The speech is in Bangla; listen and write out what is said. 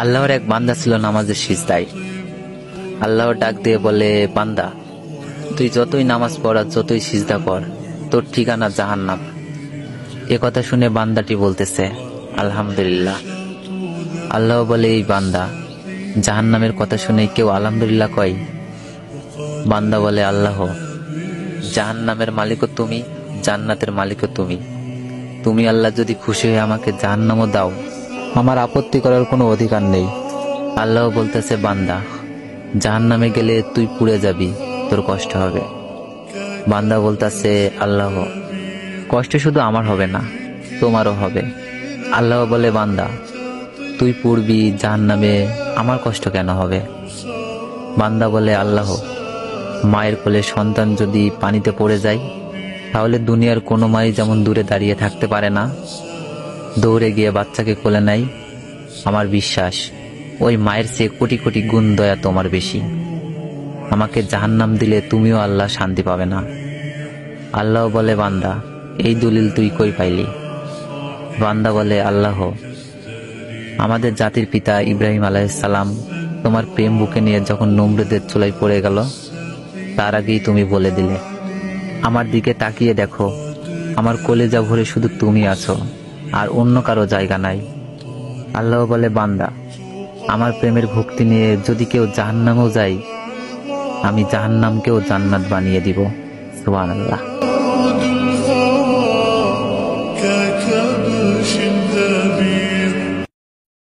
আল্লাহর এক বান্দা ছিল নামাজের সিজদায়। আল্লাহ ডাক দিয়ে বলে, বান্দা তুই যতই নামাজ পড় আর যতই সিজদা কর, তোর ঠিকানা জাহান্নাম। এ কথা শুনে বান্দাটি বলতেছে, আলহামদুলিল্লাহ। আল্লাহ বলে, এই বান্দা, জাহান্নামের কথা শুনে কেউ আলহামদুলিল্লাহ কয়? বান্দা বলে, আল্লাহ, জাহান্নামের মালিকও তুমি, জান্নাতের মালিকও তুমি। তুমি আল্লাহ যদি খুশি হয়ে আমাকে জাহান্নামও দাও, আমার আপত্তি করার কোনো অধিকার নেই। আল্লাহ বলতেছে, বান্দা, জাহান্নামে গেলে তুই পুড়ে যাবি, তোর কষ্ট হবে। বান্দা বলতেছে, আল্লাহ, কষ্ট শুধু আমার হবে না, তোমারও হবে। আল্লাহ বলে, বান্দা তুই পুড়বি জাহান্নামে, আমার কষ্ট কেন হবে? বান্দা বলে, আল্লাহ, মায়ের কোলে সন্তান যদি পানিতে পড়ে যায়, তাহলে দুনিয়ার কোনো মাই যেমন দূরে দাঁড়িয়ে থাকতে পারে না, দৌড়ে গিয়ে বাচ্চাকে কোলে নেয়, আমার বিশ্বাস ওই মায়ের চেয়ে কোটি কোটি গুণ দয়া তোমার বেশি। আমাকে জাহান্নাম দিলে তুমিও আল্লাহ শান্তি পাবে না। আল্লাহ বলে, বান্দা এই দলিল তুই কই পাইলি? বান্দা বলে, আল্লাহ, আমাদের জাতির পিতা ইব্রাহিম আলাইহিস সালাম তোমার প্রেম বুকে নিয়ে যখন নমরুদের চুলায় পড়ে গেল, তার আগেই তুমি বলে দিলে, আমার দিকে তাকিয়ে দেখো, আমার কলেজা ভরে শুধু তুমি আছো, আর অন্য কারো জায়গা নাই। আল্লাহ বলে, বান্দা আমার প্রেমের ভক্তি নিয়ে যদি কেউ জাহান্নামেও যায়, আমি জাহান্নামকেও জান্নাত বানিয়ে দিব। সুবহানাল্লাহ।